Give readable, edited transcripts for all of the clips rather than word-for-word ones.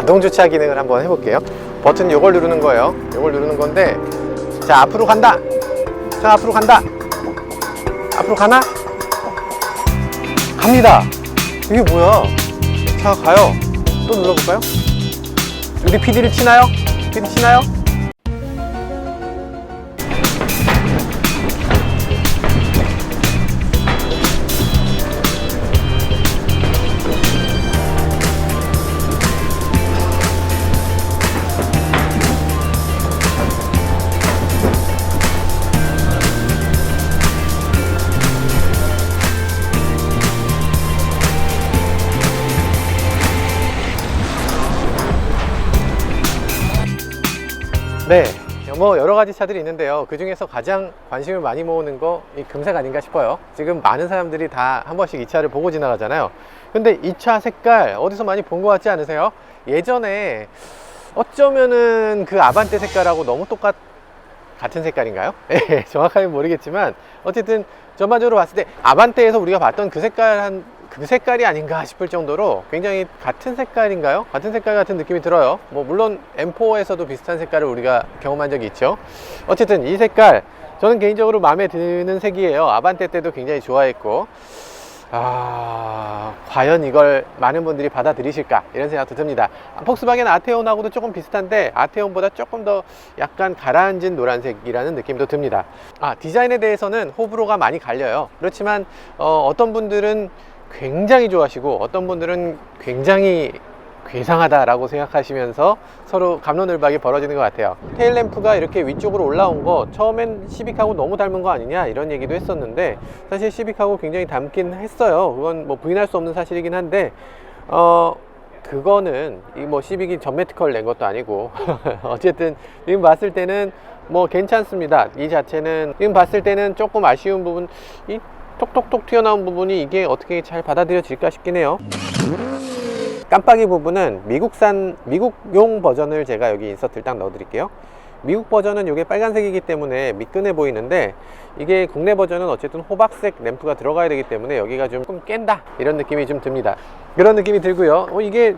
자동 주차 기능을 한번 해볼게요. 버튼 요걸 누르는 거예요. 요걸 누르는 건데, 자, 앞으로 간다. 자, 앞으로 간다. 앞으로 가나? 갑니다. 이게 뭐야? 자, 가요. 또 눌러볼까요? 우리 PD를 치나요? PD 치나요? 네, 뭐 여러 가지 차들이 있는데요. 그 중에서 가장 관심을 많이 모으는 거 이 금색 아닌가 싶어요. 지금 많은 사람들이 다 한 번씩 이 차를 보고 지나가잖아요. 근데 이 차 색깔 어디서 많이 본 것 같지 않으세요? 예전에 어쩌면은 그 아반떼 색깔하고 너무 같은 색깔인가요? 예, 정확하게 모르겠지만 어쨌든 전반적으로 봤을 때 아반떼에서 우리가 봤던 그 색깔이 아닌가 싶을 정도로 굉장히 같은 색깔인가요? 같은 색깔 같은 느낌이 들어요. 뭐 물론 M4에서도 비슷한 색깔을 우리가 경험한 적이 있죠. 어쨌든 이 색깔 저는 개인적으로 마음에 드는 색이에요. 아반떼 때도 굉장히 좋아했고, 과연 이걸 많은 분들이 받아들이실까 이런 생각도 듭니다. 폭스바겐 아테온하고도 조금 비슷한데 아테온보다 조금 더 약간 가라앉은 노란색이라는 느낌도 듭니다. 디자인에 대해서는 호불호가 많이 갈려요. 그렇지만 어떤 분들은 굉장히 좋아하시고 어떤 분들은 굉장히 괴상하다라고 생각하시면서 서로 갑론을박이 벌어지는 것 같아요. 테일램프가 이렇게 위쪽으로 올라온 거 처음엔 시빅하고 너무 닮은 거 아니냐 이런 얘기도 했었는데, 사실 시빅하고 굉장히 닮긴 했어요. 그건 뭐 부인할 수 없는 사실이긴 한데 그거는 뭐 시빅이 전매특허를 낸 것도 아니고 어쨌든 지금 봤을 때는 뭐 괜찮습니다. 이 자체는 지금 봤을 때는 조금 아쉬운 부분, 이 톡톡톡 튀어나온 부분이 이게 어떻게 잘 받아들여질까 싶긴 해요. 깜빡이 부분은 미국용 버전을 제가 여기 인서트를 딱 넣어 드릴게요. 미국 버전은 이게 빨간색이기 때문에 미끈해 보이는데, 이게 국내 버전은 어쨌든 호박색 램프가 들어가야 되기 때문에 여기가 조금 깬다 이런 느낌이 좀 듭니다. 그런 느낌이 들고요.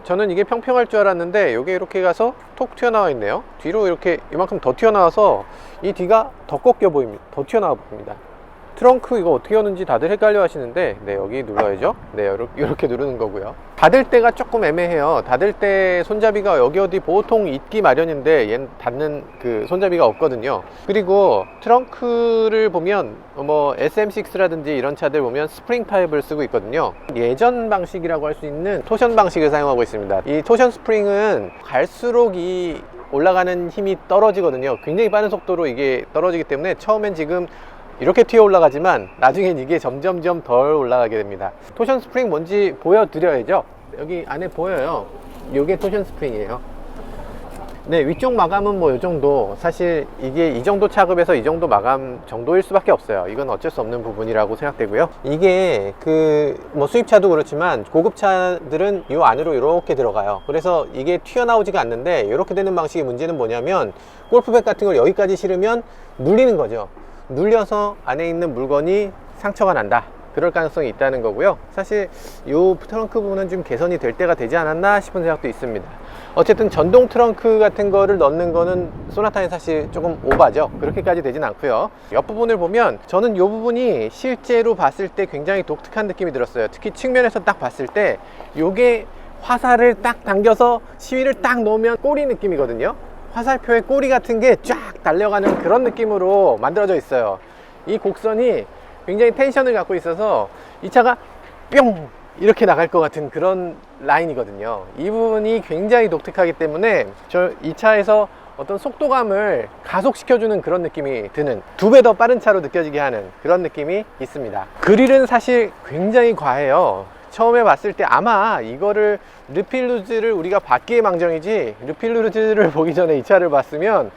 저는 이게 평평할 줄 알았는데 이게 이렇게 가서 톡 튀어나와 있네요. 뒤로 이렇게 이만큼 더 튀어나와서 이 뒤가 더 꺾여 보입니다. 더 튀어나와 보입니다. 트렁크 이거 어떻게 여는지 다들 헷갈려 하시는데, 네, 여기 눌러야죠. 네, 이렇게 누르는 거고요. 닫을 때가 조금 애매해요. 닫을 때 손잡이가 여기 어디 보통 있기 마련인데 얘는 닫는 그 손잡이가 없거든요. 그리고 트렁크를 보면 뭐 SM6라든지 이런 차들 보면 스프링 파이브를 쓰고 있거든요. 예전 방식이라고 할 수 있는 토션 방식을 사용하고 있습니다. 이 토션 스프링은 갈수록 이 올라가는 힘이 떨어지거든요. 굉장히 빠른 속도로 이게 떨어지기 때문에 처음엔 지금 이렇게 튀어 올라가지만 나중엔 이게 점점점 덜 올라가게 됩니다. 토션 스프링 뭔지 보여드려야죠. 여기 안에 보여요. 이게 토션 스프링이에요. 네, 위쪽 마감은 뭐 이 정도, 사실 이게 이 정도 차급에서 이 정도 마감 정도일 수밖에 없어요. 이건 어쩔 수 없는 부분이라고 생각되고요. 이게 뭐 수입차도 그렇지만 고급차들은 이 안으로 이렇게 들어가요. 그래서 이게 튀어나오지가 않는데, 이렇게 되는 방식의 문제는 뭐냐면 골프백 같은 걸 여기까지 실으면 눌리는 거죠. 눌려서 안에 있는 물건이 상처가 난다, 그럴 가능성이 있다는 거고요. 사실 이 트렁크 부분은 좀 개선이 될 때가 되지 않았나 싶은 생각도 있습니다. 어쨌든 전동 트렁크 같은 거를 넣는 거는 소나타는 사실 조금 오바죠. 그렇게까지 되진 않고요. 옆부분을 보면 저는 이 부분이 실제로 봤을 때 굉장히 독특한 느낌이 들었어요. 특히 측면에서 딱 봤을 때 이게 화살을 딱 당겨서 시위를 딱 놓으면 꼬리 느낌이거든요. 화살표의 꼬리 같은 게 쫙 달려가는 그런 느낌으로 만들어져 있어요. 이 곡선이 굉장히 텐션을 갖고 있어서 이 차가 뿅 이렇게 나갈 것 같은 그런 라인이거든요. 이 부분이 굉장히 독특하기 때문에 이 차에서 어떤 속도감을 가속시켜주는 그런 느낌이 드는, 2배 더 빠른 차로 느껴지게 하는 그런 느낌이 있습니다. 그릴은 사실 굉장히 과해요. 처음에 봤을 때 아마 이거를 르필루즈를 우리가 받기에 망정이지, 르필루즈를 보기 전에 이 차를 봤으면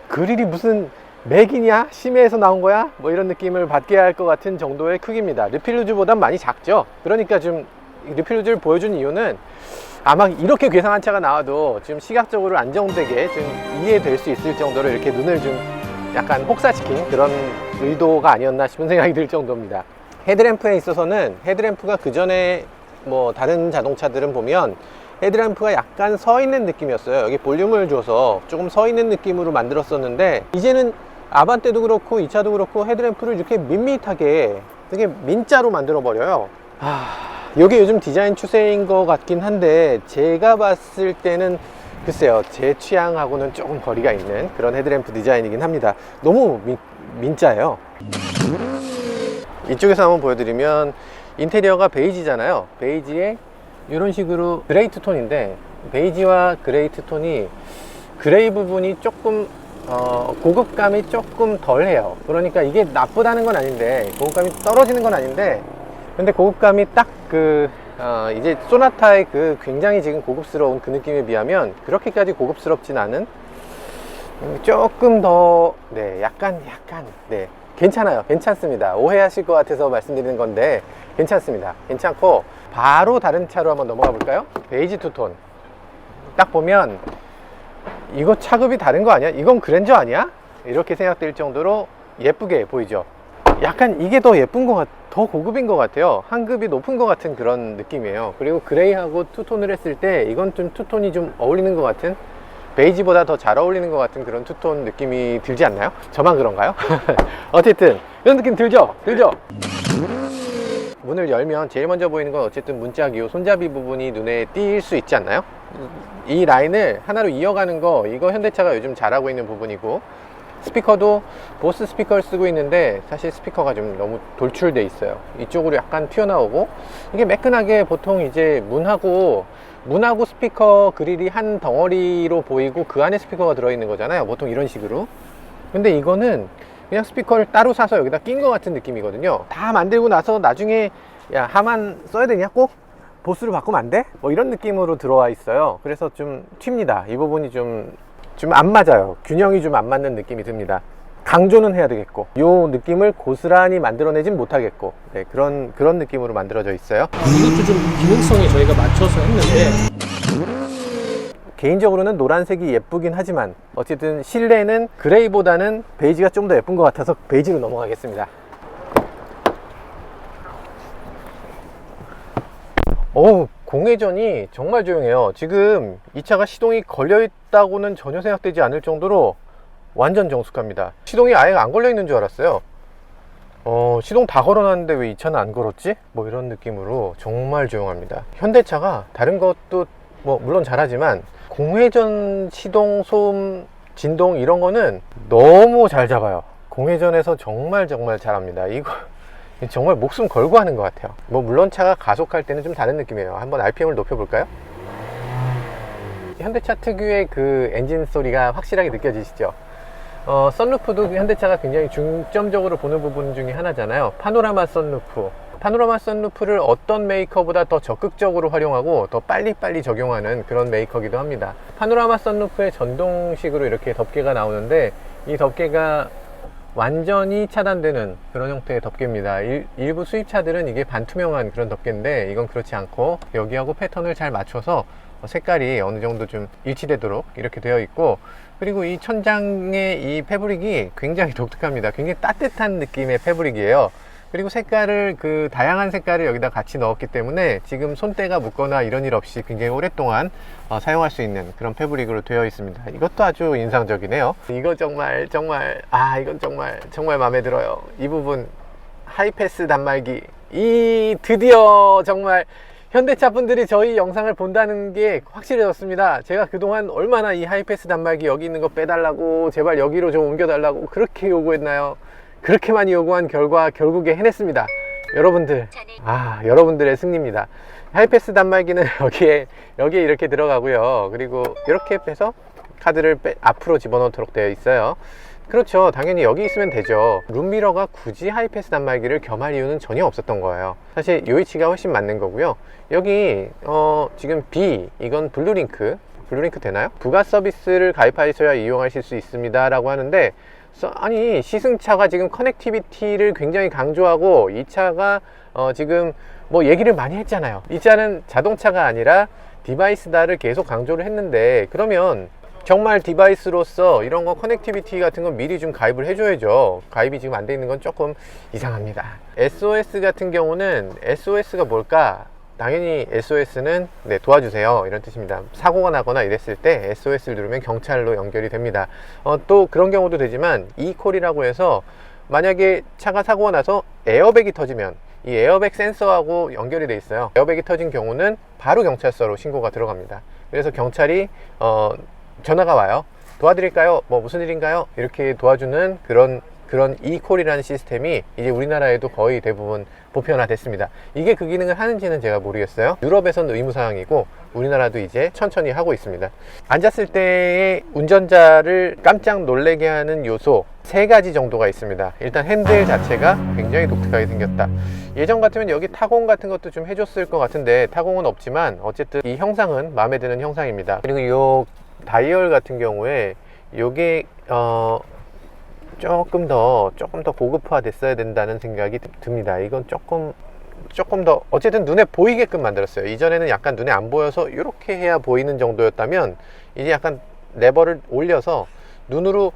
그릴이 무슨 맥이냐? 심해에서 나온 거야? 뭐 이런 느낌을 받게 할 것 같은 정도의 크기입니다. 르필루즈보단 많이 작죠. 그러니까 좀 르필루즈를 보여준 이유는 아마 이렇게 괴상한 차가 나와도 좀 시각적으로 안정되게 좀 이해될 수 있을 정도로 이렇게 눈을 좀 약간 혹사시킨 그런 의도가 아니었나 싶은 생각이 들 정도입니다. 헤드램프에 있어서는 헤드램프가 그 전에 뭐 다른 자동차들은 보면 헤드램프가 약간 서 있는 느낌이었어요. 여기 볼륨을 줘서 조금 서 있는 느낌으로 만들었었는데, 이제는 아반떼도 그렇고 이 차도 그렇고 헤드램프를 이렇게 밋밋하게 되게 민자로 만들어 버려요. 이게 요즘 디자인 추세인 것 같긴 한데, 제가 봤을 때는 글쎄요, 제 취향하고는 조금 거리가 있는 그런 헤드램프 디자인이긴 합니다. 너무 민자예요. 이쪽에서 한번 보여드리면, 인테리어가 베이지잖아요. 베이지에 이런 식으로 그레이 투톤인데, 베이지와 그레이 투톤이 그레이 부분이 조금 고급감이 조금 덜해요. 그러니까 이게 나쁘다는 건 아닌데, 고급감이 떨어지는 건 아닌데, 근데 고급감이 딱 이제 소나타의 그 굉장히 지금 고급스러운 그 느낌에 비하면 그렇게까지 고급스럽진 않은, 조금 더, 네, 약간, 네, 괜찮아요. 괜찮습니다. 오해하실 것 같아서 말씀드리는 건데 괜찮습니다. 괜찮고, 바로 다른 차로 한번 넘어가 볼까요? 베이지 투톤 딱 보면 이거 차급이 다른 거 아니야? 이건 그랜저 아니야? 이렇게 생각될 정도로 예쁘게 보이죠. 약간 이게 더 예쁜 더 고급인 것 같아요. 한 급이 높은 것 같은 그런 느낌이에요. 그리고 그레이하고 투톤을 했을 때 이건 좀 투톤이 좀 어울리는 것 같은, 베이지보다 더 잘 어울리는 것 같은 그런 투톤 느낌이 들지 않나요? 저만 그런가요? 어쨌든 이런 느낌 들죠? 문을 열면 제일 먼저 보이는 건 어쨌든 문짝이, 손잡이 부분이 눈에 띌 수 있지 않나요? 이 라인을 하나로 이어가는 거, 이거 현대차가 요즘 잘하고 있는 부분이고, 스피커도 보스 스피커를 쓰고 있는데 사실 스피커가 좀 너무 돌출돼 있어요. 이쪽으로 약간 튀어나오고, 이게 매끈하게 보통 이제 문하고 스피커 그릴이 한 덩어리로 보이고 그 안에 스피커가 들어있는 거잖아요, 보통 이런 식으로. 근데 이거는 그냥 스피커를 따로 사서 여기다 낀 것 같은 느낌이거든요. 다 만들고 나서 나중에 야, 하만 써야 되냐, 꼭 보스로 바꾸면 안 돼? 뭐 이런 느낌으로 들어와 있어요. 그래서 좀 튑니다. 이 부분이 좀 안 맞아요. 균형이 좀 안 맞는 느낌이 듭니다. 강조는 해야 되겠고, 요 느낌을 고스란히 만들어내진 못하겠고, 네, 그런 느낌으로 만들어져 있어요. 이것도 좀 기능성에 저희가 맞춰서 했는데, 개인적으로는 노란색이 예쁘긴 하지만 어쨌든 실내는 그레이보다는 베이지가 좀 더 예쁜 것 같아서 베이지로 넘어가겠습니다. 공회전이 정말 조용해요. 지금 이 차가 시동이 걸려 있다고는 전혀 생각되지 않을 정도로 완전 정숙합니다. 시동이 아예 안 걸려 있는 줄 알았어요. 시동 다 걸어놨는데 왜 이 차는 안 걸었지? 뭐 이런 느낌으로 정말 조용합니다. 현대차가 다른 것도 뭐 물론 잘하지만 공회전 시동 소음 진동 이런 거는 너무 잘 잡아요. 공회전에서 정말 잘합니다. 이거 정말 목숨 걸고 하는 것 같아요. 뭐 물론 차가 가속할 때는 좀 다른 느낌이에요. 한번 RPM을 높여볼까요? 현대차 특유의 그 엔진 소리가 확실하게 느껴지시죠? 썬루프도 현대차가 굉장히 중점적으로 보는 부분 중에 하나잖아요. 파노라마 썬루프. 파노라마 썬루프를 어떤 메이커보다 더 적극적으로 활용하고 더 빨리빨리 적용하는 그런 메이커이기도 합니다. 파노라마 썬루프에 전동식으로 이렇게 덮개가 나오는데, 이 덮개가 완전히 차단되는 그런 형태의 덮개입니다. 일부 수입차들은 이게 반투명한 그런 덮개인데, 이건 그렇지 않고 여기하고 패턴을 잘 맞춰서 색깔이 어느 정도 좀 일치되도록 이렇게 되어 있고, 그리고 이 천장의 이 패브릭이 굉장히 독특합니다. 굉장히 따뜻한 느낌의 패브릭이에요. 그리고 색깔을 다양한 색깔을 여기다 같이 넣었기 때문에 지금 손때가 묻거나 이런 일 없이 굉장히 오랫동안 사용할 수 있는 그런 패브릭으로 되어 있습니다. 이것도 아주 인상적이네요. 이거 정말 이건 정말 마음에 들어요. 이 부분 하이패스 단말기, 드디어 정말 현대차 분들이 저희 영상을 본다는 게 확실해졌습니다. 제가 그동안 얼마나 이 하이패스 단말기 여기 있는 거 빼달라고, 제발 여기로 좀 옮겨달라고 그렇게 요구했나요? 그렇게 많이 요구한 결과 결국에 해냈습니다. 여러분들의 승리입니다. 하이패스 단말기는 여기에 이렇게 들어가고요. 그리고 이렇게 빼서 카드를 앞으로 집어넣도록 되어 있어요. 그렇죠, 당연히 여기 있으면 되죠. 룸미러가 굳이 하이패스 단말기를 겸할 이유는 전혀 없었던 거예요. 사실 이 위치가 훨씬 맞는 거고요. 여기 지금 이건 블루링크 되나요? 부가 서비스를 가입하셔야 이용하실 수 있습니다 라고 하는데, 아니 시승차가 지금 커넥티비티를 굉장히 강조하고, 이 차가 지금 뭐 얘기를 많이 했잖아요. 이 차는 자동차가 아니라 디바이스다를 계속 강조를 했는데, 그러면 정말 디바이스로서 이런 거 커넥티비티 같은 건 미리 좀 가입을 해줘야죠. 가입이 지금 안 돼 있는 건 조금 이상합니다. SOS 같은 경우는 SOS가 뭘까? 당연히 SOS는 도와주세요 이런 뜻입니다. 사고가 나거나 이랬을 때 SOS를 누르면 경찰로 연결이 됩니다. 또 그런 경우도 되지만 e콜이라고 해서 만약에 차가 사고가 나서 에어백이 터지면 이 에어백 센서하고 연결이 돼 있어요. 에어백이 터진 경우는 바로 경찰서로 신고가 들어갑니다. 그래서 경찰이 전화가 와요. 도와드릴까요? 뭐 무슨 일인가요? 이렇게 도와주는 그런 e콜이라는 시스템이 이제 우리나라에도 거의 대부분 보편화됐습니다. 이게 그 기능을 하는지는 제가 모르겠어요. 유럽에서는 의무사항이고 우리나라도 이제 천천히 하고 있습니다. 앉았을 때의 운전자를 깜짝 놀래게 하는 요소 3가지 정도가 있습니다. 일단 핸들 자체가 굉장히 독특하게 생겼다. 예전 같으면 여기 타공 같은 것도 좀 해줬을 것 같은데 타공은 없지만 어쨌든 이 형상은 마음에 드는 형상입니다. 그리고 이 다이얼 같은 경우에 이게 조금 더 고급화 됐어야 된다는 생각이 듭니다. 이건 조금 더 어쨌든 눈에 보이게끔 만들었어요. 이전에는 약간 눈에 안 보여서 이렇게 해야 보이는 정도였다면 이제 약간 레버를 올려서 눈으로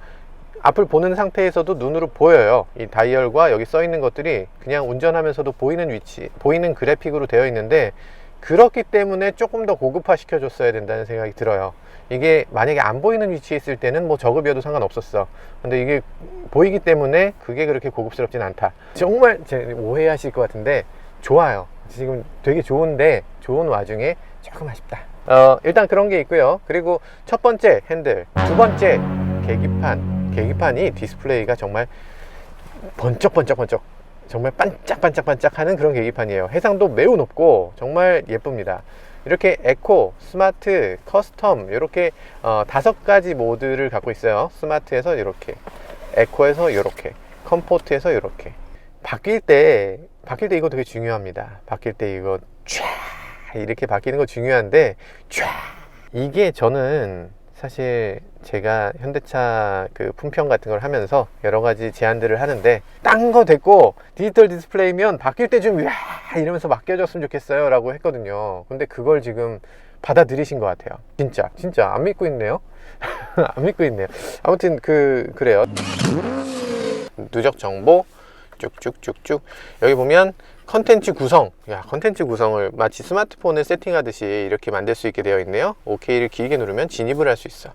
앞을 보는 상태에서도 눈으로 보여요. 이 다이얼과 여기 써 있는 것들이 그냥 운전하면서도 보이는 위치, 보이는 그래픽으로 되어 있는데 그렇기 때문에 조금 더 고급화 시켜줬어야 된다는 생각이 들어요. 이게 만약에 안 보이는 위치에 있을 때는 뭐 저급이어도 상관없었어. 근데 이게 보이기 때문에 그게 그렇게 고급스럽진 않다. 정말 오해하실 것 같은데 좋아요. 지금 되게 좋은데 좋은 와중에 조금 아쉽다. 일단 그런 게 있고요. 그리고 첫 번째 핸들, 두 번째 계기판이 디스플레이가 정말 번쩍번쩍 정말 반짝반짝 하는 그런 계기판이에요. 해상도 매우 높고 정말 예쁩니다. 이렇게 에코, 스마트, 커스텀 이렇게 5가지 모드를 갖고 있어요. 스마트에서 이렇게, 에코에서 이렇게, 컴포트에서 이렇게. 바뀔 때 이거 되게 중요합니다. 바뀔 때 이거 쫙 이렇게 바뀌는 거 중요한데 쫙 이게 저는 사실 제가 현대차 그 품평 같은 걸 하면서 여러 가지 제안들을 하는데 딴 거 됐고 디지털 디스플레이면 바뀔 때 좀 이러면서 맡겨줬으면 좋겠어요 라고 했거든요. 근데 그걸 지금 받아들이신 것 같아요. 진짜 안 믿고 있네요. 안 믿고 있네요. 아무튼 그래요. 누적 정보 쭉쭉쭉쭉 여기 보면 컨텐츠 구성, 컨텐츠 구성을 마치 스마트폰을 세팅하듯이 이렇게 만들 수 있게 되어 있네요. OK를 길게 누르면 진입을 할 수 있어.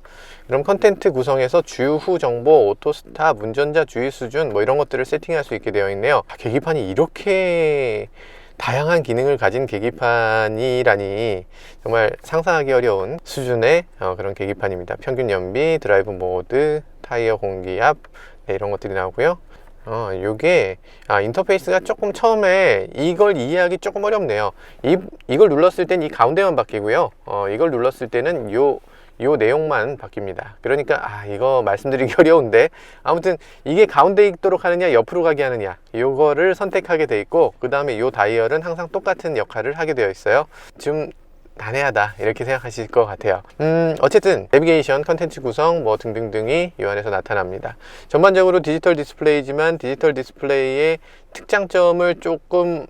그럼 컨텐츠 구성에서 주후 정보, 오토스탑, 운전자 주의 수준 뭐 이런 것들을 세팅할 수 있게 되어 있네요. 계기판이 이렇게 다양한 기능을 가진 계기판이라니 정말 상상하기 어려운 수준의 그런 계기판입니다. 평균 연비, 드라이브 모드, 타이어 공기압 이런 것들이 나오고요. 요게 인터페이스가 조금 처음에 이걸 이해하기 조금 어렵네요. 이걸 눌렀을 땐 이 가운데만 바뀌고요. 이걸 눌렀을 때는 요 내용만 바뀝니다. 그러니까 이거 말씀드리기 어려운데 아무튼 이게 가운데 있도록 하느냐 옆으로 가게 하느냐 요거를 선택하게 돼 있고 그 다음에 요 다이얼은 항상 똑같은 역할을 하게 되어 있어요. 좀 난해하다 이렇게 생각하실 것 같아요. 어쨌든 내비게이션, 컨텐츠 구성 뭐 등등등이 이 안에서 나타납니다. 전반적으로 디지털 디스플레이지만 디지털 디스플레이의 특장점을 조금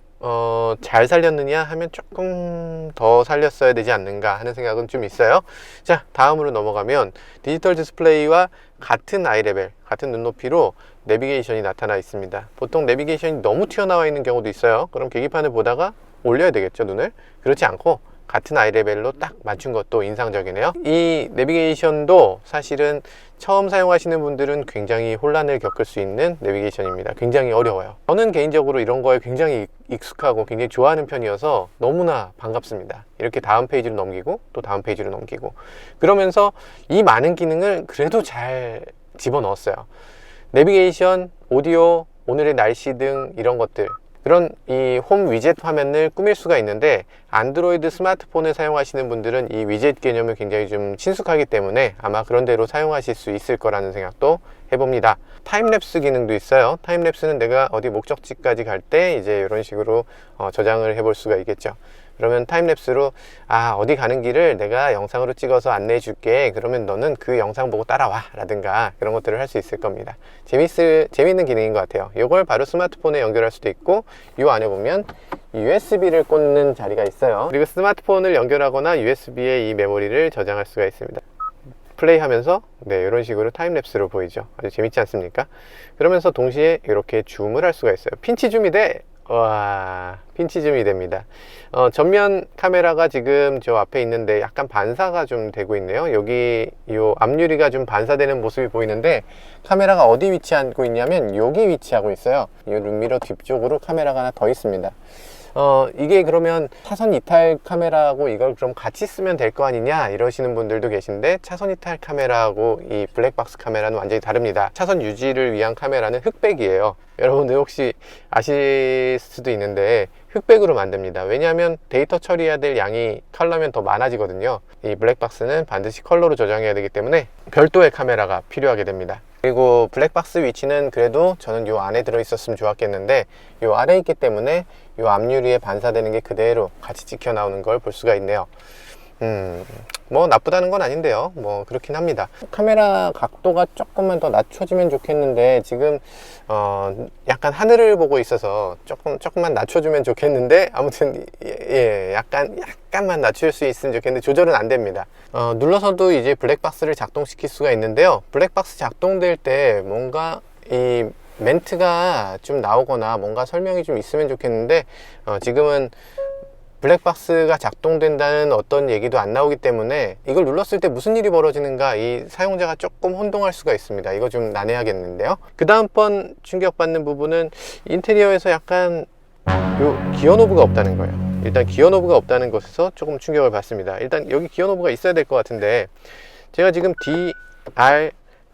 잘 살렸느냐 하면 조금 더 살렸어야 되지 않는가 하는 생각은 좀 있어요. 자, 다음으로 넘어가면 디지털 디스플레이와 같은 아이레벨, 같은 눈높이로 내비게이션이 나타나 있습니다. 보통 내비게이션이 너무 튀어나와 있는 경우도 있어요. 그럼 계기판을 보다가 올려야 되겠죠, 눈을? 그렇지 않고 같은 아이레벨로 딱 맞춘 것도 인상적이네요. 이 내비게이션도 사실은 처음 사용하시는 분들은 굉장히 혼란을 겪을 수 있는 내비게이션입니다. 굉장히 어려워요. 저는 개인적으로 이런 거에 굉장히 익숙하고 굉장히 좋아하는 편이어서 너무나 반갑습니다. 이렇게 다음 페이지로 넘기고 또 다음 페이지로 넘기고 그러면서 이 많은 기능을 그래도 잘 집어넣었어요. 내비게이션, 오디오, 오늘의 날씨 등 이런 것들 그런 이 홈 위젯 화면을 꾸밀 수가 있는데 안드로이드 스마트폰을 사용하시는 분들은 이 위젯 개념을 굉장히 좀 친숙하기 때문에 아마 그런 대로 사용하실 수 있을 거라는 생각도 해봅니다. 타임랩스 기능도 있어요. 타임랩스는 내가 어디 목적지까지 갈 때 이제 이런 식으로 저장을 해볼 수가 있겠죠. 그러면 타임랩스로 어디 가는 길을 내가 영상으로 찍어서 안내해 줄게. 그러면 너는 그 영상 보고 따라와 라든가 그런 것들을 할 수 있을 겁니다. 재밌는 기능인 것 같아요. 이걸 바로 스마트폰에 연결할 수도 있고 이 안에 보면 USB를 꽂는 자리가 있어요. 그리고 스마트폰을 연결하거나 USB에 이 메모리를 저장할 수가 있습니다. 플레이 하면서 이런 식으로 타임랩스로 보이죠. 아주 재밌지 않습니까? 그러면서 동시에 이렇게 줌을 할 수가 있어요. 핀치 줌이 돼! 와, 핀치즘이 됩니다. 전면 카메라가 지금 저 앞에 있는데 약간 반사가 좀 되고 있네요. 여기 요 앞유리가 좀 반사되는 모습이 보이는데, 카메라가 어디 위치하고 있냐면 여기 위치하고 있어요. 이 룸미러 뒤쪽으로 카메라가 하나 더 있습니다. 이게 그러면 차선 이탈 카메라하고 이걸 그럼 같이 쓰면 될 거 아니냐 이러시는 분들도 계신데, 차선 이탈 카메라하고 이 블랙박스 카메라는 완전히 다릅니다. 차선 유지를 위한 카메라는 흑백이에요. 여러분들 혹시 아실 수도 있는데 흑백으로 만듭니다. 왜냐하면 데이터 처리해야 될 양이 컬러면 더 많아지거든요. 이 블랙박스는 반드시 컬러로 저장해야 되기 때문에 별도의 카메라가 필요하게 됩니다. 그리고 블랙박스 위치는 그래도 저는 요 안에 들어 있었으면 좋았겠는데, 요 아래에 있기 때문에 요 앞유리에 반사되는 게 그대로 같이 찍혀 나오는 걸 볼 수가 있네요. 뭐 나쁘다는 건 아닌데요. 뭐 그렇긴 합니다. 카메라 각도가 조금만 더 낮춰지면 좋겠는데, 지금 약간 하늘을 보고 있어서 조금만 낮춰주면 좋겠는데, 아무튼 약간만 낮출 수 있으면 좋겠는데 조절은 안 됩니다. 눌러서도 이제 블랙박스를 작동시킬 수가 있는데요. 블랙박스 작동될 때 뭔가 이 멘트가 좀 나오거나 뭔가 설명이 좀 있으면 좋겠는데, 지금은 블랙박스가 작동된다는 어떤 얘기도 안 나오기 때문에 이걸 눌렀을 때 무슨 일이 벌어지는가 이 사용자가 조금 혼동할 수가 있습니다. 이거 좀 난해하겠는데요. 그 다음번 충격받는 부분은 인테리어에서 약간 요 기어 노브가 없다는 거예요. 일단 기어 노브가 없다는 것에서 조금 충격을 받습니다. 일단 여기 기어 노브가 있어야 될 것 같은데, 제가 지금 D, R,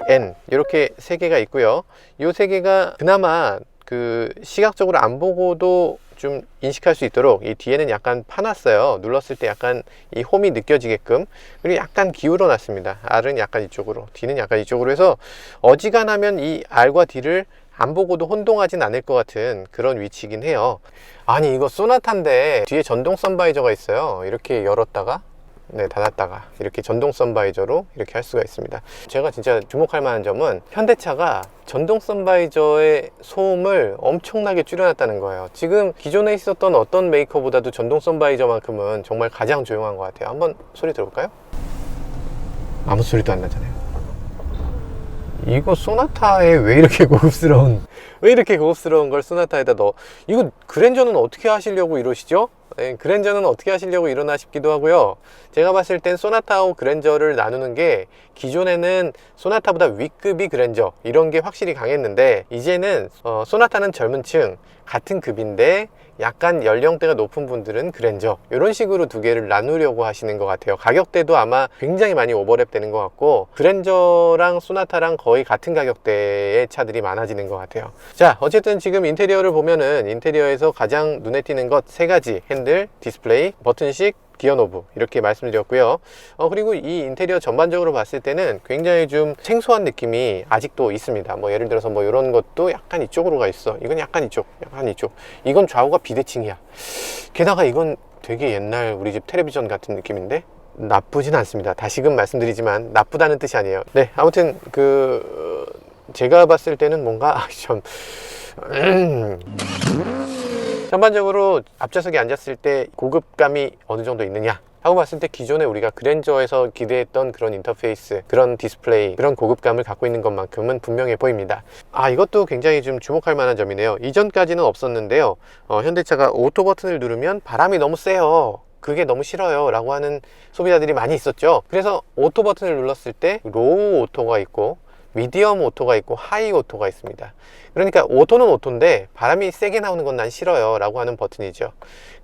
N 이렇게 세 개가 있고요. 이 세 개가 그나마 그 시각적으로 안 보고도 좀 인식할 수 있도록 이 뒤에는 약간 파놨어요. 눌렀을 때 약간 이 홈이 느껴지게끔. 그리고 약간 기울어 놨습니다. R은 약간 이쪽으로, D는 약간 이쪽으로 해서 어지간하면 이 R과 D를 안 보고도 혼동하진 않을 것 같은 그런 위치이긴 해요. 아니 이거 소나타인데 뒤에 전동 선바이저가 있어요. 이렇게 열었다가 닫았다가 이렇게 전동 선바이저로 이렇게 할 수가 있습니다. 제가 진짜 주목할 만한 점은 현대차가 전동 선바이저의 소음을 엄청나게 줄여놨다는 거예요. 지금 기존에 있었던 어떤 메이커보다도 전동 선바이저만큼은 정말 가장 조용한 것 같아요. 한번 소리 들어볼까요? 아무 소리도 안 나잖아요. 이거 소나타에 왜 이렇게 고급스러운 걸 소나타에다 넣어? 이거 그랜저는 어떻게 하시려고 이러시죠? 그랜저는 어떻게 하시려고 이러나 싶기도 하고요. 제가 봤을 땐 소나타하고 그랜저를 나누는 게, 기존에는 소나타보다 윗급이 그랜저 이런 게 확실히 강했는데, 이제는 소나타는 젊은 층 같은 급인데 약간 연령대가 높은 분들은 그랜저, 이런 식으로 두 개를 나누려고 하시는 것 같아요. 가격대도 아마 굉장히 많이 오버랩 되는 것 같고, 그랜저랑 소나타랑 거의 같은 가격대의 차들이 많아지는 것 같아요. 자, 어쨌든 지금 인테리어를 보면은 인테리어에서 가장 눈에 띄는 것 세 가지: 핸들, 디스플레이, 버튼식, 기어 노브 이렇게 말씀드렸고요. 그리고 이 인테리어 전반적으로 봤을 때는 굉장히 좀 생소한 느낌이 아직도 있습니다. 뭐 예를 들어서 뭐 이런 것도 약간 이쪽으로 가 있어. 이건 약간 이쪽, 약간 이쪽. 이건 좌우가 비대칭이야. 게다가 이건 되게 옛날 우리 집 텔레비전 같은 느낌인데 나쁘진 않습니다. 다시금 말씀드리지만 나쁘다는 뜻이 아니에요. 네, 아무튼 제가 봤을 때는 뭔가 좀 전반적으로 앞좌석에 앉았을 때 고급감이 어느 정도 있느냐 하고 봤을 때, 기존에 우리가 그랜저에서 기대했던 그런 인터페이스, 그런 디스플레이, 그런 고급감을 갖고 있는 것만큼은 분명해 보입니다. 이것도 굉장히 좀 주목할 만한 점이네요. 이전까지는 없었는데요. 현대차가 오토 버튼을 누르면 바람이 너무 세요, 그게 너무 싫어요 라고 하는 소비자들이 많이 있었죠. 그래서 오토 버튼을 눌렀을 때 로우 오토가 있고 미디엄 오토가 있고 하이 오토가 있습니다. 그러니까 오토는 오토인데 바람이 세게 나오는 건 난 싫어요 라고 하는 버튼이죠.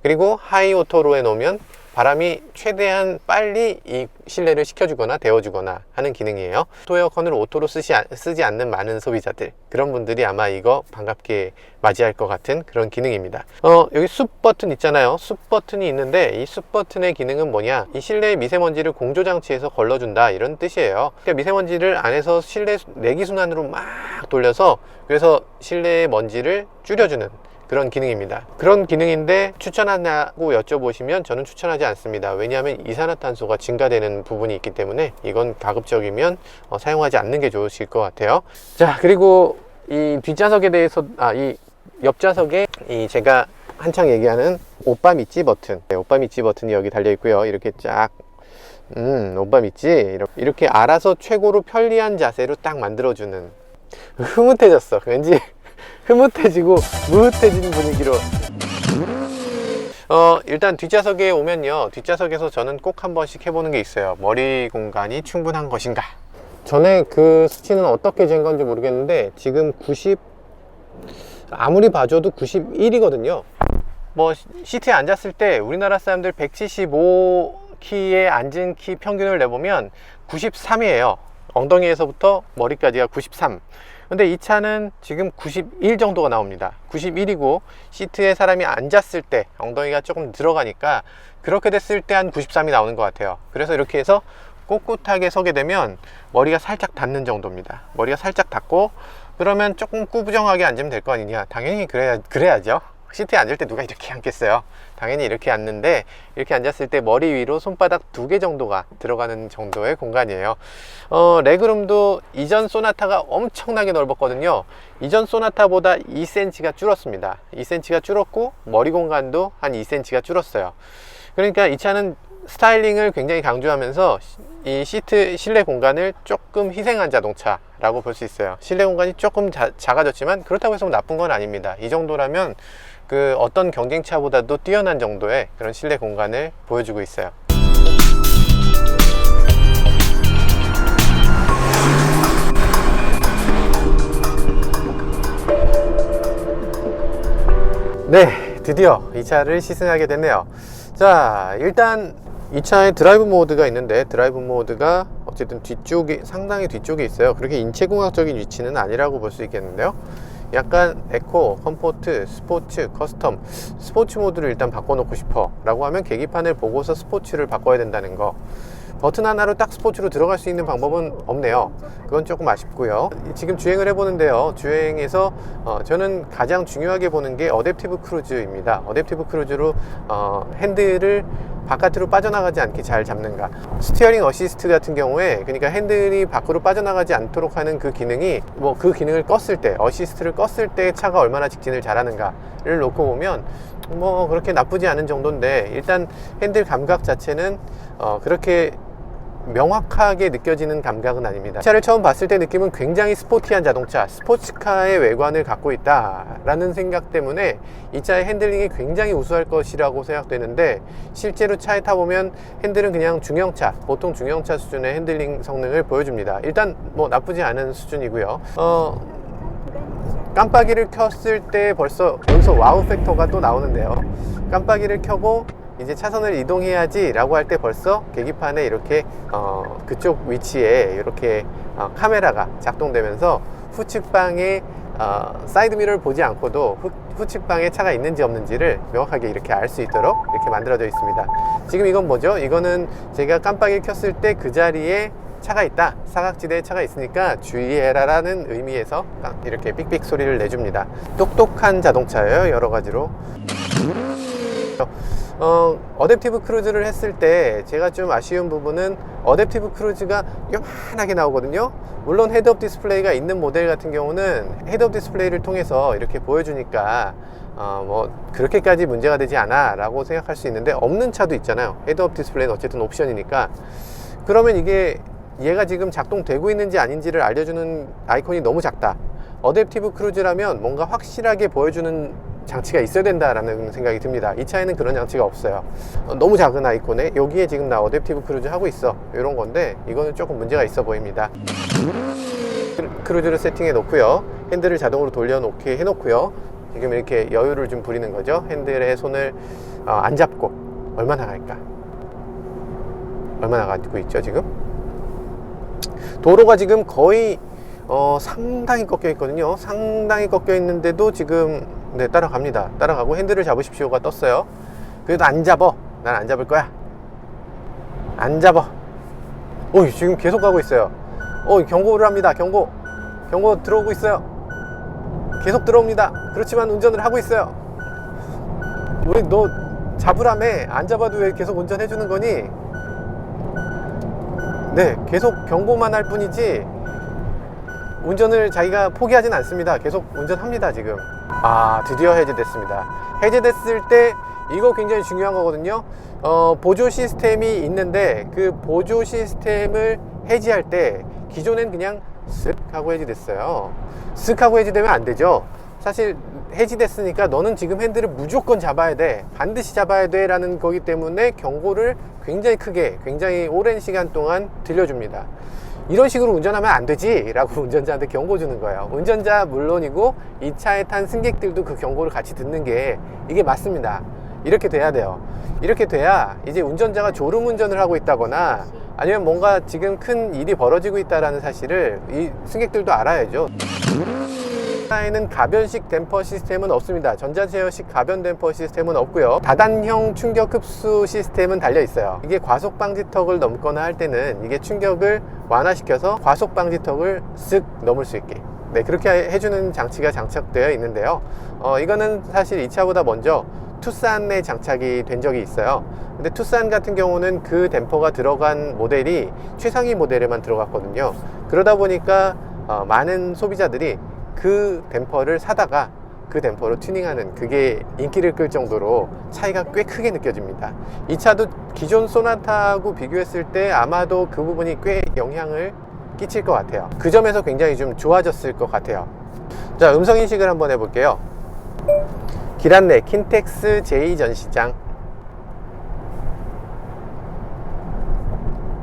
그리고 하이 오토로 해놓으면 바람이 최대한 빨리 이 실내를 식혀주거나 데워주거나 하는 기능이에요. 오토 에어컨을 오토로 쓰지 않는 많은 소비자들, 그런 분들이 아마 이거 반갑게 맞이할 것 같은 그런 기능입니다. 여기 숲 버튼 있잖아요. 숲 버튼이 있는데, 이 숲 버튼의 기능은 뭐냐, 이 실내의 미세먼지를 공조장치에서 걸러준다 이런 뜻이에요. 그러니까 미세먼지를 안에서 실내 내기순환으로 막 돌려서, 그래서 실내의 먼지를 줄여주는 그런 기능입니다. 그런 기능인데 추천하냐고 여쭤보시면 저는 추천하지 않습니다. 왜냐하면 이산화탄소가 증가되는 부분이 있기 때문에 이건 가급적이면 사용하지 않는 게 좋으실 것 같아요. 자, 그리고 이 뒷좌석에 대해서 이 옆좌석에 제가 한창 얘기하는 오빠 믿지 버튼, 오빠 믿지 버튼이 여기 달려 있고요. 이렇게 쫙 오빠 믿지 이렇게 알아서 최고로 편리한 자세로 딱 만들어주는, 흐뭇해졌어. 왠지 흐뭇해지고 무흐해진 분위기로. 일단 뒷좌석에 오면요, 뒷좌석에서 저는 꼭 한 번씩 해보는 게 있어요. 머리 공간이 충분한 것인가. 전에 그 수치는 어떻게 잰 건지 모르겠는데 지금 90, 아무리 봐줘도 91이거든요. 뭐 시트에 앉았을 때 우리나라 사람들 175키에 앉은 키 평균을 내보면 93이에요. 엉덩이에서부터 머리까지가 93. 근데 이 차는 지금 91 정도가 나옵니다. 91이고 시트에 사람이 앉았을 때 엉덩이가 조금 들어가니까 그렇게 됐을 때 한 93이 나오는 것 같아요. 그래서 이렇게 해서 꼿꼿하게 서게 되면 머리가 살짝 닿는 정도입니다. 머리가 살짝 닿고 그러면 조금 꾸부정하게 앉으면 될 거 아니냐. 당연히 그래야죠. 시트에 앉을 때 누가 이렇게 앉겠어요. 당연히 이렇게 앉는데, 이렇게 앉았을 때 머리 위로 손바닥 2개 정도가 들어가는 정도의 공간이에요. 레그룸도 이전 소나타가 엄청나게 넓었거든요. 이전 소나타보다 2cm가 줄었습니다. 2cm가 줄었고 머리 공간도 한 2cm가 줄었어요. 그러니까 이 차는 스타일링을 굉장히 강조하면서 이 시트 실내 공간을 조금 희생한 자동차라고 볼 수 있어요. 실내 공간이 조금 작아졌지만 그렇다고 해서 나쁜 건 아닙니다. 이 정도라면 그 어떤 경쟁차보다도 뛰어난 정도의 그런 실내 공간을 보여주고 있어요. 네, 드디어 이 차를 시승하게 됐네요. 자, 일단 이 차에 드라이브 모드가 있는데, 드라이브 모드가 어쨌든 뒤쪽에, 상당히 뒤쪽에 있어요. 그렇게 인체공학적인 위치는 아니라고 볼 수 있겠는데요. 약간 에코, 컴포트, 스포츠, 커스텀, 스포츠 모드를 일단 바꿔놓고 싶어 라고 하면 계기판을 보고서 스포츠를 바꿔야 된다는 거. 버튼 하나로 딱 스포츠로 들어갈 수 있는 방법은 없네요. 그건 조금 아쉽고요. 지금 주행을 해보는데요, 주행에서 저는 가장 중요하게 보는 게 어댑티브 크루즈입니다. 어댑티브 크루즈로 핸들을 바깥으로 빠져나가지 않게 잘 잡는가. 스티어링 어시스트 같은 경우에, 그러니까 핸들이 밖으로 빠져나가지 않도록 하는 그 기능이, 뭐 그 기능을 껐을 때, 어시스트를 껐을 때 차가 얼마나 직진을 잘하는가를 놓고 보면 뭐 그렇게 나쁘지 않은 정도인데, 일단 핸들 감각 자체는 그렇게 명확하게 느껴지는 감각은 아닙니다. 이 차를 처음 봤을 때 느낌은 굉장히 스포티한 자동차, 스포츠카의 외관을 갖고 있다 라는 생각 때문에 이 차의 핸들링이 굉장히 우수할 것이라고 생각되는데, 실제로 차에 타보면 핸들은 그냥 중형차, 보통 중형차 수준의 핸들링 성능을 보여줍니다. 일단 뭐 나쁘지 않은 수준이고요. 깜빡이를 켰을 때 벌써 여기서 와우 팩터가 또 나오는데요. 깜빡이를 켜고 이제 차선을 이동해야지 라고 할 때 벌써 계기판에 이렇게 그쪽 위치에 이렇게 카메라가 작동되면서 후측방에 사이드미러를 보지 않고도 후측방에 차가 있는지 없는지를 명확하게 이렇게 알 수 있도록 이렇게 만들어져 있습니다. 지금 이건 뭐죠? 이거는 제가 깜빡이를 켰을 때 그 자리에 차가 있다, 사각지대에 차가 있으니까 주의해라 라는 의미에서 이렇게 삑삑 소리를 내줍니다. 똑똑한 자동차예요, 여러 가지로. 어댑티브 크루즈를 했을 때 제가 좀 아쉬운 부분은, 어댑티브 크루즈가 요만하게 나오거든요. 물론 헤드업 디스플레이가 있는 모델 같은 경우는 헤드업 디스플레이를 통해서 이렇게 보여주니까 뭐 그렇게까지 문제가 되지 않아 라고 생각할 수 있는데, 없는 차도 있잖아요. 헤드업 디스플레이는 어쨌든 옵션이니까. 그러면 이게 얘가 지금 작동되고 있는지 아닌지를 알려주는 아이콘이 너무 작다. 어댑티브 크루즈라면 뭔가 확실하게 보여주는 장치가 있어야 된다라는 생각이 듭니다. 이 차에는 그런 장치가 없어요. 너무 작은 아이콘에 여기에 지금 나 어댑티브 크루즈 하고 있어, 이런 건데 이거는 조금 문제가 있어 보입니다. 크루즈를 세팅해 놓고요, 핸들을 자동으로 돌려놓게 해 놓고요, 지금 이렇게 여유를 좀 부리는 거죠. 핸들에 손을 안 잡고 얼마나 갈까, 얼마나 가지고 있죠. 지금 도로가 지금 거의 상당히 꺾여 있거든요. 상당히 꺾여 있는데도 지금 네, 따라갑니다. 따라가고 핸들을 잡으십시오가 떴어요. 그래도 안 잡어. 난 안 잡을 거야. 안 잡어. 오, 지금 계속 가고 있어요. 경고를 합니다. 경고 들어오고 있어요. 계속 들어옵니다. 그렇지만 운전을 하고 있어요. 우리 너 잡으라며. 안 잡아도 왜 계속 운전해 주는 거니? 네, 계속 경고만 할 뿐이지 운전을 자기가 포기하진 않습니다. 계속 운전합니다. 지금 드디어 해제됐습니다. 해제됐을 때 이거 굉장히 중요한 거거든요. 보조 시스템이 있는데 그 보조 시스템을 해제할 때 기존엔 그냥 쓱 하고 해제됐어요. 쓱 하고 해제되면 안 되죠. 사실 해지됐으니까 너는 지금 핸들을 무조건 잡아야 돼, 반드시 잡아야 돼 라는 거기 때문에 경고를 굉장히 크게, 굉장히 오랜 시간 동안 들려줍니다. 이런 식으로 운전하면 안 되지 라고 운전자한테 경고 주는 거예요. 운전자 물론이고 이 차에 탄 승객들도 그 경고를 같이 듣는 게 이게 맞습니다. 이렇게 돼야 돼요. 이렇게 돼야 이제 운전자가 졸음 운전을 하고 있다거나 아니면 뭔가 지금 큰 일이 벌어지고 있다는 사실을 이 승객들도 알아야죠. 차에는 가변식 댐퍼 시스템은 없습니다. 전자제어식 가변 댐퍼 시스템은 없고요. 다단형 충격 흡수 시스템은 달려 있어요. 이게 과속 방지턱을 넘거나 할 때는 이게 충격을 완화시켜서 과속 방지턱을 쓱 넘을 수 있게, 네, 그렇게 해주는 장치가 장착되어 있는데요. 이거는 사실 이 차보다 먼저 투싼에 장착이 된 적이 있어요. 근데 투싼 같은 경우는 그 댐퍼가 들어간 모델이 최상위 모델에만 들어갔거든요. 그러다 보니까 많은 소비자들이 그 댐퍼를 사다가 그 댐퍼로 튜닝하는, 그게 인기를 끌 정도로 차이가 꽤 크게 느껴집니다. 이 차도 기존 소나타하고 비교했을 때 아마도 그 부분이 꽤 영향을 끼칠 것 같아요. 그 점에서 굉장히 좀 좋아졌을 것 같아요. 자, 음성인식을 한번 해볼게요. 길 안내 킨텍스 제2전시장.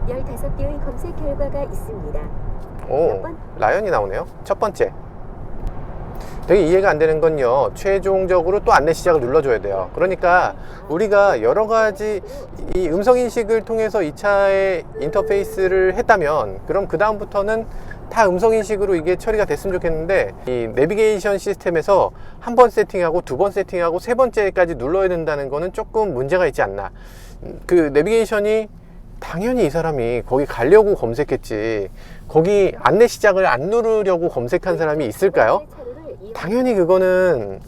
15개의 검색 결과가 있습니다. 오, 라연이 나오네요. 첫 번째. 되게 이해가 안 되는 건요, 최종적으로 또 안내 시작을 눌러줘야 돼요. 그러니까 우리가 여러 가지 이 음성인식을 통해서 이 차의 인터페이스를 했다면 그럼 그 다음부터는 다 음성인식으로 이게 처리가 됐으면 좋겠는데, 이 내비게이션 시스템에서 한 번 세팅하고 두 번 세팅하고 세 번째까지 눌러야 된다는 거는 조금 문제가 있지 않나. 그 내비게이션이 당연히 이 사람이 거기 가려고 검색했지, 거기 안내 시작을 안 누르려고 검색한 사람이 있을까요? 당연히 그거는,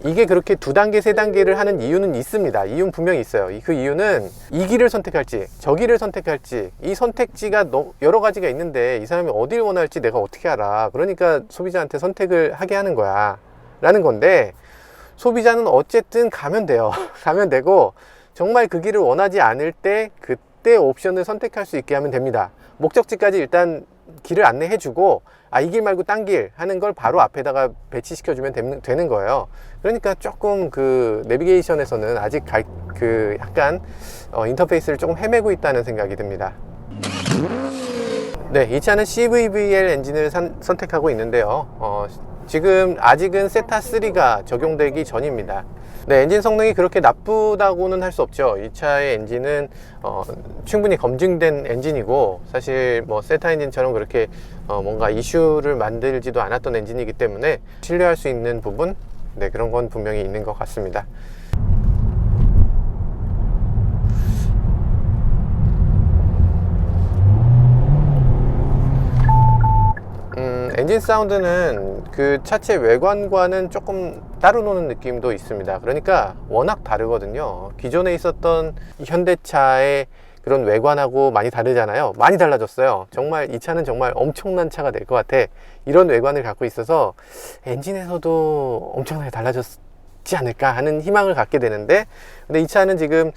이게 그렇게 두 단계 세 단계를 하는 이유는 있습니다. 이유는 분명히 있어요. 그 이유는 이 길을 선택할지 저 길을 선택할지, 이 선택지가 여러 가지가 있는데 이 사람이 어딜 원할지 내가 어떻게 알아. 그러니까 소비자한테 선택을 하게 하는 거야 라는 건데, 소비자는 어쨌든 가면 돼요. 가면 되고, 정말 그 길을 원하지 않을 때 그때 옵션을 선택할 수 있게 하면 됩니다. 목적지까지 일단 길을 안내해 주고, 이 길 말고 딴 길 하는 걸 바로 앞에다가 배치시켜 주면 되는 거예요. 그러니까 조금 그 내비게이션에서는 아직 약간 인터페이스를 조금 헤매고 있다는 생각이 듭니다. 네, 이 차는 CVVL 엔진을 선택하고 있는데요. 지금 아직은 세타3가 적용되기 전입니다. 네, 엔진 성능이 그렇게 나쁘다고는 할 수 없죠. 이 차의 엔진은 충분히 검증된 엔진이고, 사실 뭐 세타 엔진처럼 그렇게 뭔가 이슈를 만들지도 않았던 엔진이기 때문에 신뢰할 수 있는 부분, 네, 그런 건 분명히 있는 것 같습니다. 엔진 사운드는 그 차체 외관과는 조금 따로 노는 느낌도 있습니다. 그러니까 워낙 다르거든요. 기존에 있었던 현대차의 그런 외관하고 많이 다르잖아요. 많이 달라졌어요. 정말 이 차는 정말 엄청난 차가 될 것 같아. 이런 외관을 갖고 있어서 엔진에서도 엄청나게 달라졌지 않을까 하는 희망을 갖게 되는데, 근데 이 차는 지금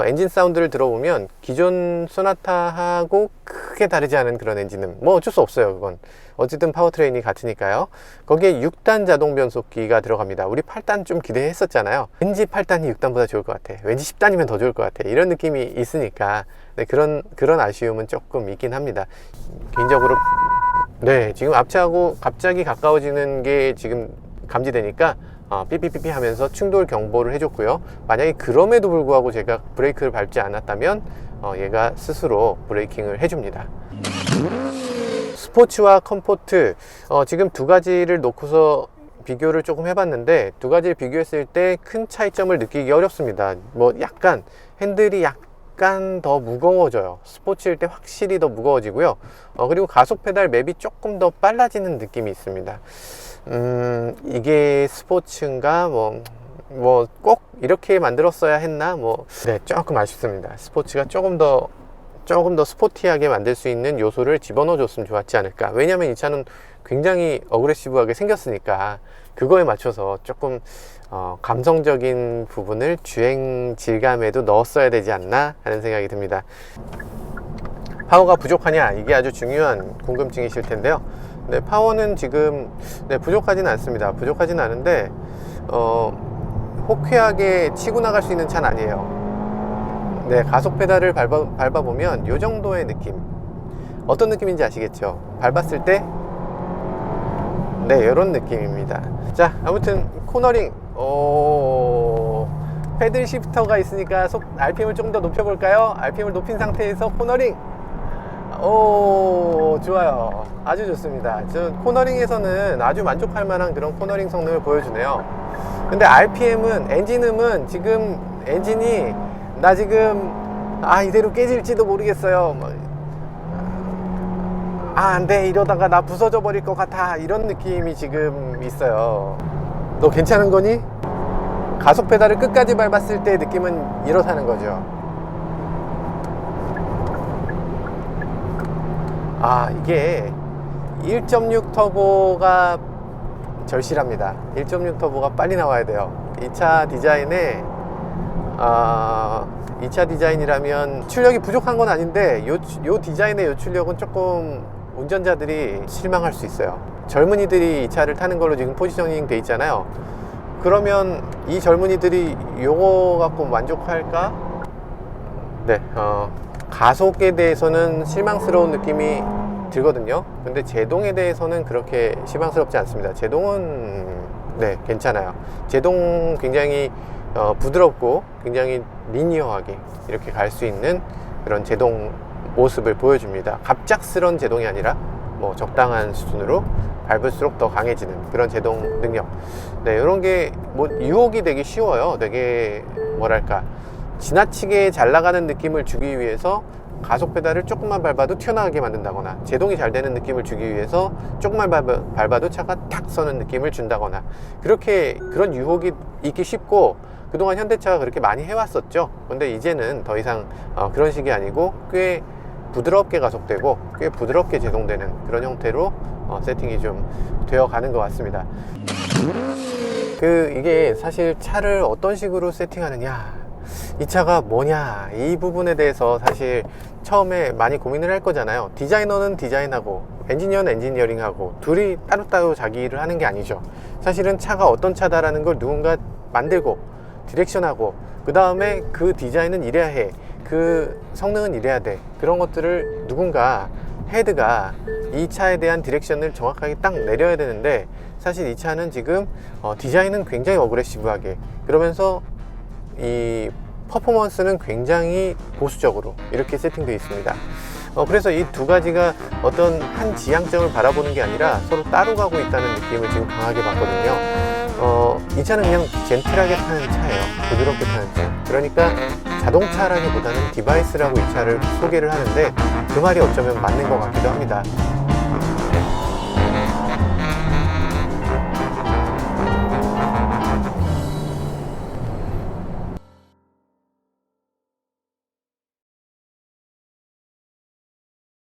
엔진 사운드를 들어보면 기존 소나타하고 크게 다르지 않은 그런 엔진은 뭐 어쩔 수 없어요. 그건 어쨌든 파워트레인이 같으니까요. 거기에 6단 자동 변속기가 들어갑니다. 우리 8단 좀 기대했었잖아요. 왠지 8단이 6단보다 좋을 것 같아, 왠지 10단이면 더 좋을 것 같아, 이런 느낌이 있으니까, 네, 그런 아쉬움은 조금 있긴 합니다. 개인적으로 네, 지금 앞차하고 갑자기 가까워지는 게 지금 감지되니까 삐삐삐삐 하면서 충돌 경보를 해줬고요. 만약에 그럼에도 불구하고 제가 브레이크를 밟지 않았다면 얘가 스스로 브레이킹을 해줍니다. 스포츠와 컴포트, 지금 두 가지를 놓고서 비교를 조금 해봤는데, 두 가지를 비교했을 때 큰 차이점을 느끼기 어렵습니다. 뭐 약간 핸들이 약간 더 무거워져요. 스포츠일 때 확실히 더 무거워지고요. 그리고 가속 페달 맵이 조금 더 빨라지는 느낌이 있습니다. 이게 스포츠인가 뭐 꼭 이렇게 만들었어야 했나, 네, 조금 아쉽습니다. 스포츠가 조금 더 스포티하게 만들 수 있는 요소를 집어넣어 줬으면 좋았지 않을까. 왜냐면 이 차는 굉장히 어그레시브하게 생겼으니까 그거에 맞춰서 조금 감성적인 부분을 주행 질감에도 넣었어야 되지 않나 하는 생각이 듭니다. 파워가 부족하냐, 이게 아주 중요한 궁금증이실 텐데요. 네, 파워는 지금 네, 부족하지는 않습니다. 부족하지는 않은데 호쾌하게 치고 나갈 수 있는 차는 아니에요. 네, 가속 페달을 밟아보면 이 정도의 느낌, 어떤 느낌인지 아시겠죠? 밟았을 때 네, 이런 느낌입니다. 자, 아무튼 코너링, 패들 시프터가 있으니까 RPM을 조금 더 높여볼까요? RPM을 높인 상태에서 코너링. 오, 좋아요. 아주 좋습니다. 저 코너링에서는 아주 만족할 만한 그런 코너링 성능을 보여주네요. 근데 RPM은, 엔진음은 지금 엔진이 나 지금 이대로 깨질지도 모르겠어요. 안돼, 이러다가 나 부서져 버릴 것 같아, 이런 느낌이 지금 있어요. 너 괜찮은 거니? 가속 페달을 끝까지 밟았을 때 느낌은 이렇다는 거죠. 이게 1.6 터보가 절실합니다. 1.6 터보가 빨리 나와야 돼요. 이 차 디자인에 이 차 디자인이라면 출력이 부족한 건 아닌데 요 디자인의 요 출력은 조금 운전자들이 실망할 수 있어요. 젊은이들이 이 차를 타는 걸로 지금 포지셔닝 돼 있잖아요. 그러면 이 젊은이들이 요거 갖고 만족할까? 네, 가속에 대해서는 실망스러운 느낌이 들거든요. 근데 제동에 대해서는 그렇게 실망스럽지 않습니다. 제동은 네, 괜찮아요. 제동 굉장히 부드럽고 굉장히 리니어하게 이렇게 갈 수 있는 그런 제동 모습을 보여줍니다. 갑작스런 제동이 아니라 뭐 적당한 수준으로 밟을수록 더 강해지는 그런 제동 능력. 네, 이런 게 뭐 유혹이 되기 쉬워요. 되게 뭐랄까, 지나치게 잘 나가는 느낌을 주기 위해서 가속 페달을 조금만 밟아도 튀어나가게 만든다거나, 제동이 잘 되는 느낌을 주기 위해서 조금만 밟아도 차가 탁 서는 느낌을 준다거나, 그런 유혹이 있기 쉽고, 그동안 현대차가 그렇게 많이 해왔었죠. 근데 이제는 더 이상 그런 식이 아니고 꽤 부드럽게 가속되고 꽤 부드럽게 제동되는 그런 형태로 세팅이 좀 되어 가는 것 같습니다. 이게 사실 차를 어떤 식으로 세팅하느냐, 이 차가 뭐냐, 이 부분에 대해서 사실 처음에 많이 고민을 할 거잖아요. 디자이너는 디자인하고 엔지니어는 엔지니어링하고 둘이 따로따로 자기 일을 하는 게 아니죠. 사실은 차가 어떤 차다라는 걸 누군가 만들고 디렉션하고, 그 다음에 그 디자인은 이래야 해, 그 성능은 이래야 돼, 그런 것들을 누군가 헤드가 이 차에 대한 디렉션을 정확하게 딱 내려야 되는데, 사실 이 차는 지금 디자인은 굉장히 어그레시브하게, 그러면서 이 퍼포먼스는 굉장히 보수적으로 이렇게 세팅되어 있습니다. 그래서 이 두 가지가 어떤 한 지향점을 바라보는 게 아니라 서로 따로 가고 있다는 느낌을 지금 강하게 받거든요. 이 차는 그냥 젠틀하게 타는 차예요. 부드럽게 타는 차. 그러니까 자동차라기보다는 디바이스라고 이 차를 소개를 하는데, 그 말이 어쩌면 맞는 것 같기도 합니다.